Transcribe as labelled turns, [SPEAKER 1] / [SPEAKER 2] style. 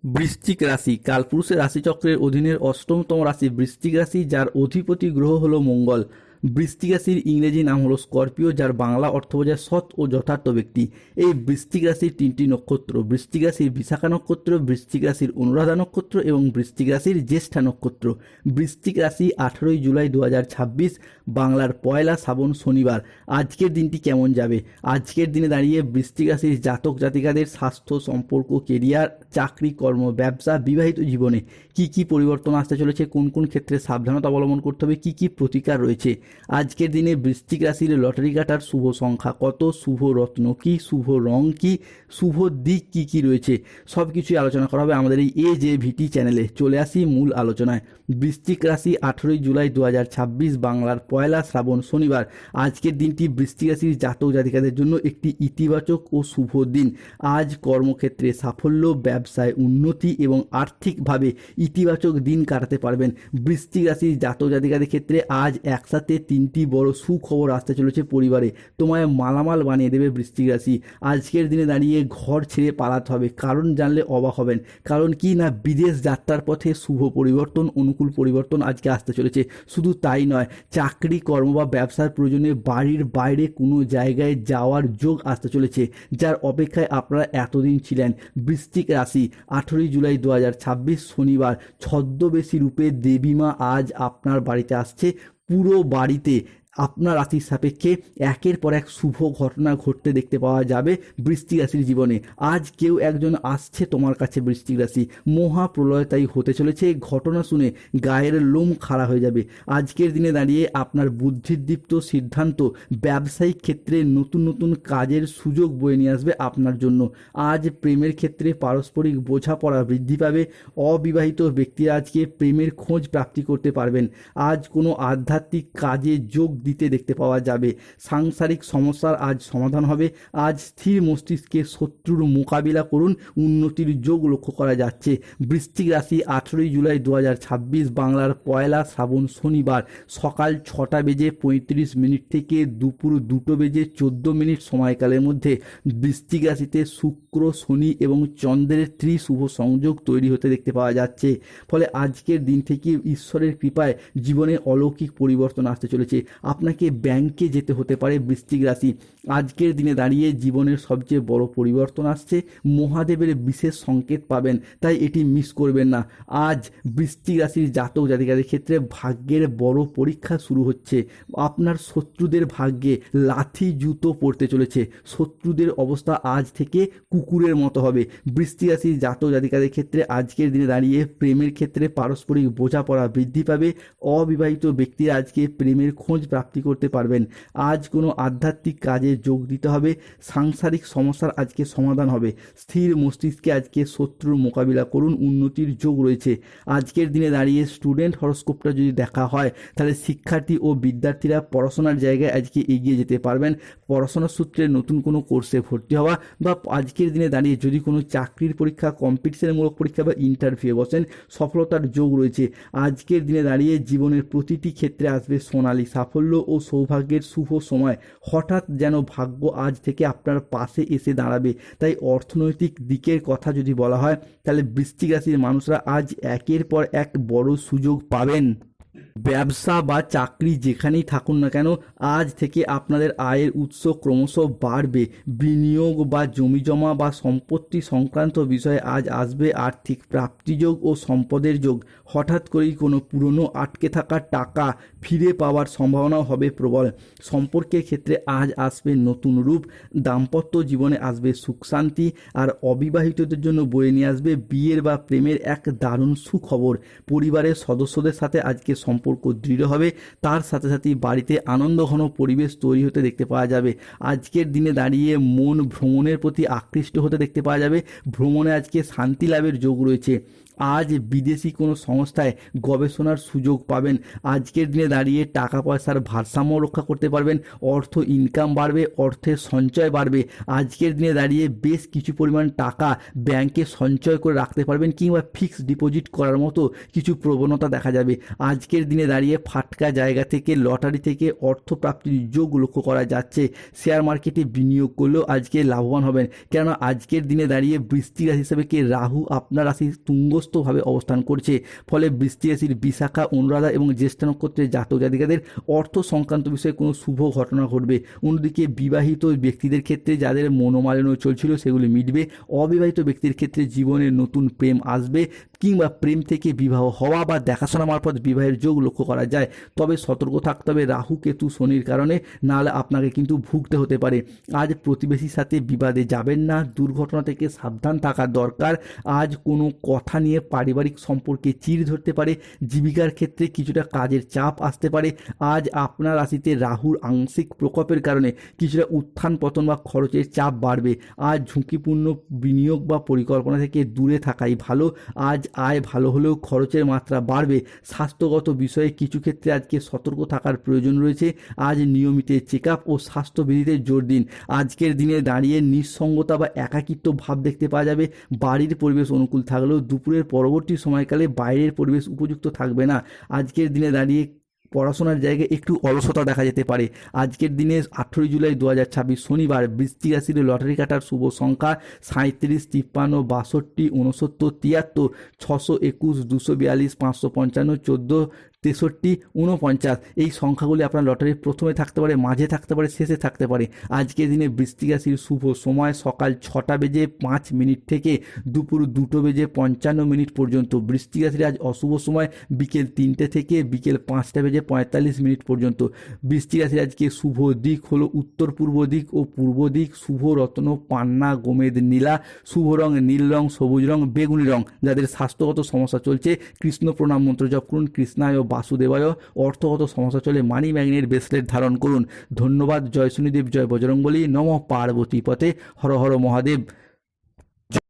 [SPEAKER 1] বৃশ্চিক রাশি কালপুরুষের রাশিচক্রের অধীনের অষ্টমতম রাশি বৃশ্চিক রাশি, যার অধিপতি গ্রহ হলো মঙ্গল। বৃশ্চিক রাশির ইংরেজি নাম হলো স্করপিও, যার বাংলা অর্থ বোঝায় সৎ ও যথার্থ ব্যক্তি। এই বৃশ্চিক রাশির তিনটি নক্ষত্র: বৃশ্চিক রাশির বিশাখা নক্ষত্র, বৃশ্চিক রাশির অনুরাধা নক্ষত্র এবং বৃশ্চিক রাশির জ্যেষ্ঠা নক্ষত্র। বৃশ্চিক রাশি 18 জুলাই 2026, বাংলার পয়লা শ্রাবণ শনিবার। আজকের দিনটি কেমন যাবে? আজকের দিনে দাঁড়িয়ে বৃশ্চিক রাশির জাতক জাতিকাদের স্বাস্থ্য, সম্পর্ক, কেরিয়ার, চাকরি, কর্ম, ব্যবসা, বিবাহিত জীবনে কি কি পরিবর্তন আসতে চলেছে, কোন কোন ক্ষেত্রে সাবধানতা অবলম্বন করতে হবে, কি কি প্রতিকার রয়েছে। আজকের দিনে বৃশ্চিক রাশির লটারি কাটার শুভ সংখ্যা কত, শুভ রত্ন কি, শুভ রং কি, শুভ দিক কি কি রয়েছে, সব কিছুই আলোচনা করা হবে আমাদের এই AJVT চ্যানেলে। চলে আসি মূল আলোচনায়। বৃশ্চিক রাশি 18 জুলাই 2026, বাংলার পয়লা শ্রাবণ শনিবার। আজকের দিনটি বৃশ্চিক রাশির জাতক জাতিকাদের জন্য একটি ইতিবাচক ও শুভ দিন। আজ কর্মক্ষেত্রে সাফল্য, ব্যবসায় উন্নতি এবং আর্থিকভাবে ইতিবাচক দিন কাটাতে পারবেন। বৃশ্চিক রাশির জাতক জাতিকাদের ক্ষেত্রে আজ একসাথে তিনটি বড় সুখবর আসতে চলেছে পরিবারে। তোমায় মালামাল বানিয়ে দেবে বৃশ্চিক রাশি। আজকের দিনে দাঁড়িয়ে ঘর ছেড়ে পালাতে হবে, কারণ জানলে অবাক হবেন। কারণ কি না, বিদেশ যাত্রার পথে শুভ পরিবর্তন, অনুকূল পরিবর্তন আজকে আসতে চলেছে। শুধু তাই নয়, চাকরি, কর্ম বা ব্যবসার প্রয়োজনে বাড়ির বাইরে কোনো জায়গায় যাওয়ার যোগ আসতে চলেছে, যার অপেক্ষায় আপনারা এতদিন ছিলেন। বৃশ্চিক রাশি 18 জুলাই 2026, শনিবার। ছদ্মবেশী রূপে দেবীমা আজ আপনার বাড়িতে আসছে। পুরো বাড়িতে আপনার রাশির সাপেক্ষে একের পর এক শুভ ঘটনা ঘটতে দেখতে পাওয়া যাবে বৃশ্চিক রাশির জীবনে। আজ কেউ একজন আসছে তোমার কাছে বৃশ্চিক রাশি। মহাপ্রলয় তাই হতে চলেছে। ঘটনা শুনে গায়ের লোম খাড়া হয়ে যাবে। আজকের দিনে দাঁড়িয়ে আপনার বুদ্ধিদীপ্ত সিদ্ধান্ত ব্যবসায়িক ক্ষেত্রে নতুন নতুন কাজের সুযোগ বয়ে নিয়ে আসবে আপনার জন্য। আজ প্রেমের ক্ষেত্রে পারস্পরিক বোঝাপড়া বৃদ্ধি পাবে। অবিবাহিত ব্যক্তিরা আজকে প্রেমের খোঁজ প্রাপ্তি করতে পারবেন। আজ কোনো আধ্যাত্মিক কাজে যোগ দিতে দেখতে পাওয়া যাবে। সাংসারিক সমস্যার আজ সমাধান হবে। আজ স্থির মস্তিষ্কে শত্রুর মোকাবিলা করুন, উন্নতির যোগ লক্ষ্য করা যাচ্ছে। বৃশ্চিক রাশি 18 জুলাই 2026, বাংলার পয়লা শ্রাবণ শনিবার। সকাল 6:35 থেকে দুপুর 2:14 সময়কালের মধ্যে বৃশ্চিক রাশিতে শুক্র, শনি এবং চন্দ্রের ত্রিশুভ সংযোগ তৈরি হতে দেখতে পাওয়া যাচ্ছে। ফলে আজকের দিন থেকে ঈশ্বরের কৃপায় জীবনে অলৌকিক পরিবর্তন আসতে চলেছে। আপনাকে ব্যাংকে যেতে হতে পারে বৃশ্চিক রাশি। আজকের দিনে দাঁড়িয়ে জীবনের সবচেয়ে বড় পরিবর্তন আসছে। মহাদেবের বিশেষ সংকেত পাবেন, তাই এটি মিস করবেন না। আজ বৃশ্চিক রাশির জাতক জাতিকাদের ক্ষেত্রে ভাগ্যের বড় পরীক্ষা শুরু হচ্ছে। আপনার শত্রুদের ভাগ্যে লাথি জুতো পড়তে চলেছে। শত্রুদের অবস্থা আজ থেকে কুকুরের মতো হবে। বৃশ্চিক রাশির জাতক জাতিকাদের ক্ষেত্রে আজকের দিনে দাঁড়িয়ে প্রেমের ক্ষেত্রে পারস্পরিক বোঝাপড়া বৃদ্ধি পাবে। অবিবাহিত ব্যক্তিরা আজকে প্রেমের খোঁজ প্রাপ্তি করতে পারবেন। আজ কোনো আধ্যাত্মিক কাজে যোগ দিতে হবে। সাংসারিক সমস্যার আজকে সমাধান হবে। স্থির মস্তিষ্কে আজকে শত্রুর মোকাবিলা করুন, উন্নতির যোগ রয়েছে। আজকের দিনে দাঁড়িয়ে স্টুডেন্ট হরস্কোপটা যদি দেখা হয়, তাহলে শিক্ষার্থী ও বিদ্যার্থীরা পড়াশোনার জায়গায় আজকে এগিয়ে যেতে পারবেন। পড়াশোনার সূত্রে নতুন কোনো কোর্সে ভর্তি হওয়া বা আজকের দিনে দাঁড়িয়ে যদি কোনো চাকরির পরীক্ষা, কম্পিটিশনমূলক পরীক্ষা বা ইন্টারভিউ বসেন, সফলতার যোগ রয়েছে। আজকের দিনে দাঁড়িয়ে জীবনের প্রতিটি ক্ষেত্রে আসবে সোনালী সাফল্য ও সৌভাগ্যের শুভ সময়। হঠাৎ যেন ভাগ্য আজ থেকে আপনার পাশে এসে দাঁড়াবে। তাই অর্থনৈতিক দিকের কথা যদি বলা হয়, তাহলে বৃশ্চিক রাশির মানুষরা আজ একের পর এক বড় সুযোগ পাবেন। ব্যবসা বা চাকরি যেখানেই থাকুন না কেন, আজ থেকে আপনাদের আয়ের উৎস ক্রমশ বাড়বে। বিনিয়োগ বা জমিজমা বা সম্পত্তি সংক্রান্ত বিষয়ে আজ আসবে আর্থিক প্রাপ্তিযোগ ও সম্পদের যোগ। হঠাৎ করেই কোনো পুরনো আটকে থাকা টাকা ফিরে পাওয়ার সম্ভাবনাও হবে প্রবল। সম্পর্কের ক্ষেত্রে আজ আসবে নতুন রূপ। দাম্পত্য জীবনে আসবে সুখ শান্তি। আর অবিবাহিতদের জন্য বয়ে নিয়ে আসবে বিয়ের বা প্রেমের এক দারুণ সুখবর। পরিবারের সদস্যদের সাথে আজকে সম্পর্ক দৃঢ় হবে। তার সাথে সাথে বাড়িতে আনন্দঘন পরিবেশ তৈরি হতে দেখতে পাওয়া যাবে। আজকের দিনে দাঁড়িয়ে মন ভ্রমণের প্রতি আকৃষ্ট হতে দেখতে পাওয়া যাবে। ভ্রমণে আজকে শান্তি লাভের যোগ রয়েছে। আজ বিদেশি কোনো সংস্থায় গবেষণার সুযোগ পাবেন। আজকের দিনে দাঁড়িয়ে টাকা পয়সার ভারসাম্য রক্ষা করতে পারবেন। অর্থ ইনকাম বাড়বে, অর্থের সঞ্চয় বাড়বে। আজকের দিনে দাঁড়িয়ে বেশ কিছু পরিমাণ টাকা ব্যাংকে সঞ্চয় করে রাখতে পারবেন, কিংবা ফিক্সড ডিপোজিট করার মতো কিছু প্রবণতা দেখা যাবে। আজকের দিনে দাঁড়িয়ে ফাটকা জায়গা থেকে লটারি থেকে অর্থ প্রাপ্তির যোগ লক্ষ্য করা যাচ্ছে। শেয়ার মার্কেটে বিনিয়োগ করলেও আজকে লাভবান হবেন, কেননা আজকের দিনে দাঁড়িয়ে বৃশ্চিক রাশি হিসেবে রাহু আপনার রাশি তুঙ্গস্থভাবে অবস্থান করছে। ফলে বৃশ্চিক রাশির বিশাখা, অনুরাধা এবং জ্যেষ্ঠ নক্ষত্রের জাতক জাতিকাদের অর্থ সংক্রান্ত বিষয়ে কোনো শুভ ঘটনা ঘটবে। অন্যদিকে বিবাহিত ব্যক্তিদের ক্ষেত্রে যাদের মনোমালিন্য চলছিল সেগুলি মিটবে। অবিবাহিত ব্যক্তির ক্ষেত্রে জীবনে নতুন প্রেম আসবে, কিংবা প্রেম থেকে বিবাহ হওয়া বা দেখাশোনা মারফত বিবাহের যোগ লক্ষ্য করা যায়। তবে সতর্ক থাকতে হবে রাহু কেতু শনির কারণে, নাহলে আপনাকে কিন্তু ভুগতে হতে পারে। আজ প্রতিবেশীর সাথে বিবাদে যাবেন না, দুর্ঘটনা থেকে সাবধান থাকা দরকার। আজ কোনো কথা নিয়ে পারিবারিক সম্পর্কে চিড় ধরতে পারে। জীবিকার ক্ষেত্রে কিছুটা কাজের চাপ আসতে পারে। আজ আপনার রাশিতে রাহুর আংশিক প্রকোপের কারণে কিছুটা উত্থান পতন বা খরচের চাপ বাড়বে। আজ ঝুঁকিপূর্ণ বিনিয়োগ বা পরিকল্পনা থেকে দূরে থাকাই ভালো। আজ আয় ভালো হলেও খরচের মাত্রা বাড়বে। স্বাস্থ্যগত বিষয়ে কিছু ক্ষেত্রে আজকে সতর্ক থাকার প্রয়োজন রয়েছে। আজ নিয়মিত চেক আপ ও স্বাস্থ্যবিধিতে জোর দিন। আজকের দিনে দাঁড়িয়ে নিঃসঙ্গতা বা একাকিত্ব ভাব দেখতে পাওয়া যাবে। বাড়ির পরিবেশ অনুকূল থাকলেও দুপুরের পরবর্তী সময়কালে বাইরের পরিবেশ উপযুক্ত থাকবে না। আজকের দিনে দাঁড়িয়ে পড়াশোনার জায়গায় একটু অলসতা দেখা যেতে পারে। আজকের দিনে 18 জুলাই 2026 শনিবার বৃশ্চিক রাশির লটারি কাটার শুভ সংখ্যা 37, 53, 62, 69, 73, 621, 242, 555, 14, 63, 49। এই সংখ্যাগুলি আপনার লটারির প্রথমে থাকতে পারে, মাঝে থাকতে পারে, শেষে থাকতে পারে। আজকের দিনে বৃশ্চিক রাশির শুভ সময় সকাল 6:05 থেকে দুপুর 2:55 পর্যন্ত। বৃশ্চিক রাশির আজ অশুভ সময় বিকেল 3টে থেকে বিকেল 5:45 পর্যন্ত। বৃশ্চিক রাশির আজকে শুভ দিক হলো উত্তর পূর্ব দিক ও পূর্ব দিক। শুভ রত্ন পান্না, গোমেদ, নীলা। শুভ রং নীল রং, সবুজ রং, বেগুনি রং। যাদের স্বাস্থ্যগত সমস্যা চলছে কৃষ্ণ প্রণাম মন্ত্র জপ করুন। কৃষ্ণায় বাসুদেবায়। অর্থগত সমস্যা চলে মানি ম্যাগনেট ব্রেসলেট ধারণ করুন। ধন্যবাদ। জয় শনিদেব, জয় বজরংবলী, নমঃ পার্বতী পতে, হর হর মহাদেব।